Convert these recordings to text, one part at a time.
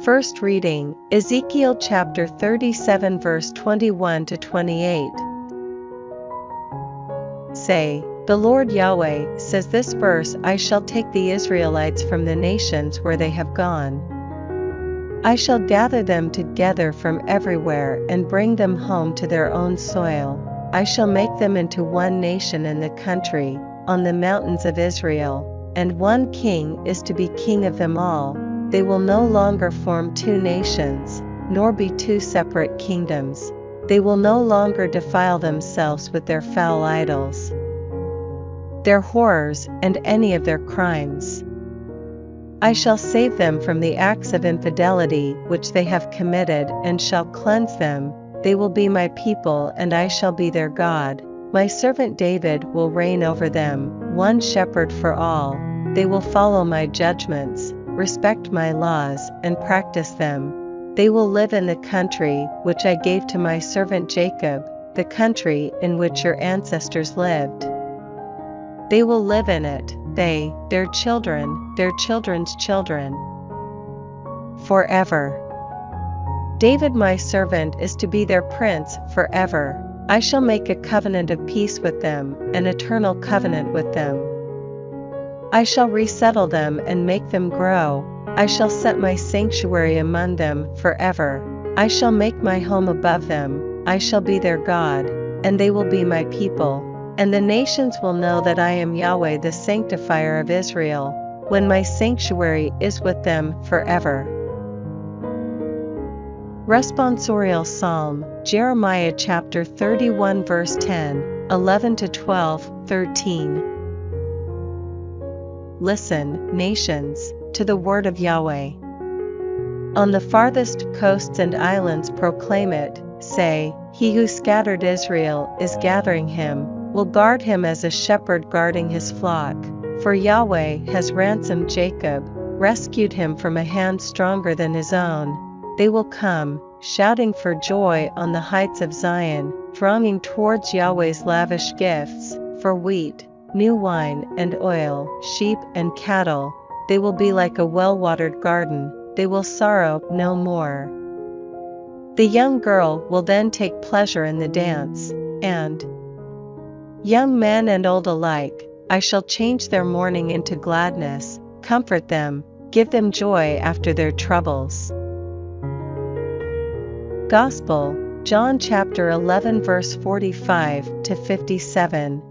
First reading, Ezekiel chapter 37 verse 21 to 28. Say, the Lord Yahweh says this verse, I shall take the Israelites from the nations where they have gone. I shall gather them together from everywhere and bring them home to their own soil. I shall make them into one nation in the country, on the mountains of Israel, and one king is to be king of them all. They will no longer form two nations, nor be two separate kingdoms. They will no longer defile themselves with their foul idols, their horrors, and any of their crimes. I shall save them from the acts of infidelity which they have committed and shall cleanse them. They will be my people and I shall be their God. My servant David will reign over them, one shepherd for all. They will follow my judgments, respect my laws, and practice them. They will live in the country which I gave to my servant Jacob, the country in which your ancestors lived. They will live in it, they, their children, their children's children, forever. David my servant is to be their prince forever. I shall make a covenant of peace with them, an eternal covenant with them. I shall resettle them and make them grow. I shall set my sanctuary among them forever. I shall make my home above them. I shall be their God, and they will be my people. And the nations will know that I am Yahweh, the sanctifier of Israel, when my sanctuary is with them forever. Responsorial Psalm, Jeremiah chapter 31 verse 10, 11 to 12, 13. Listen, nations, to the word of Yahweh. On the farthest coasts and islands proclaim it, say, he who scattered Israel is gathering him, will guard him as a shepherd guarding his flock. For Yahweh has ransomed Jacob, rescued him from a hand stronger than his own. They will come, shouting for joy on the heights of Zion, thronging towards Yahweh's lavish gifts, for wheat, new wine and oil, sheep and cattle. They will be like a well-watered garden, they will sorrow no more. The young girl will then take pleasure in the dance, and young men and old alike, I shall change their mourning into gladness, comfort them, give them joy after their troubles. Gospel, John chapter 11 verse 45 to 57.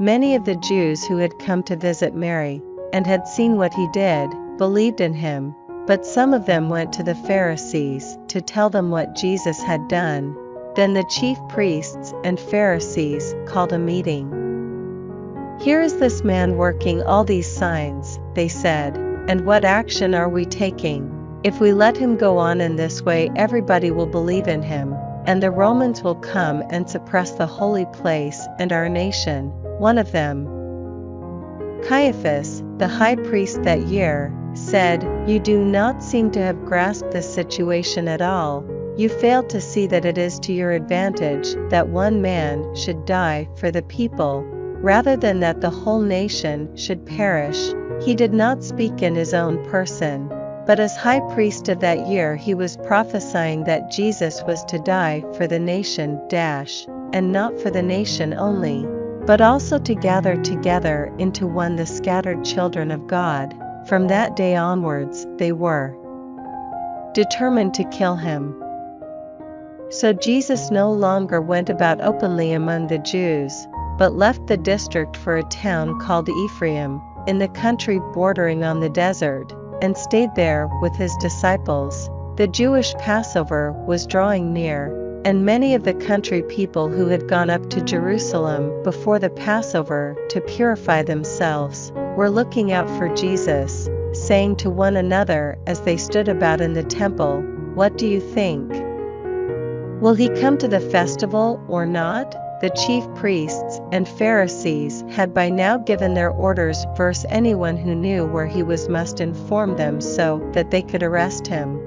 Many of the Jews who had come to visit Mary, and had seen what he did, believed in him, but some of them went to the Pharisees to tell them what Jesus had done. Then the chief priests and Pharisees called a meeting. Here is this man working all these signs, they said, and what action are we taking? If we let him go on in this way, everybody will believe in him, and the Romans will come and suppress the holy place and our nation. One of them, Caiaphas, the high priest that year, said, you do not seem to have grasped this situation at all. You fail to see that it is to your advantage that one man should die for the people, rather than that the whole nation should perish. He did not speak in his own person, but as high priest of that year he was prophesying that Jesus was to die for the nation, and not for the nation only, but also to gather together into one the scattered children of God. From that day onwards they were determined to kill him. So Jesus no longer went about openly among the Jews, but left the district for a town called Ephraim, in the country bordering on the desert, and stayed there with his disciples. The Jewish Passover was drawing near, and many of the country people who had gone up to Jerusalem before the Passover to purify themselves were looking out for Jesus, saying to one another as they stood about in the temple, what do you think? Will he come to the festival or not? The chief priests and Pharisees had by now given their orders. Anyone who knew where he was must inform them so that they could arrest him.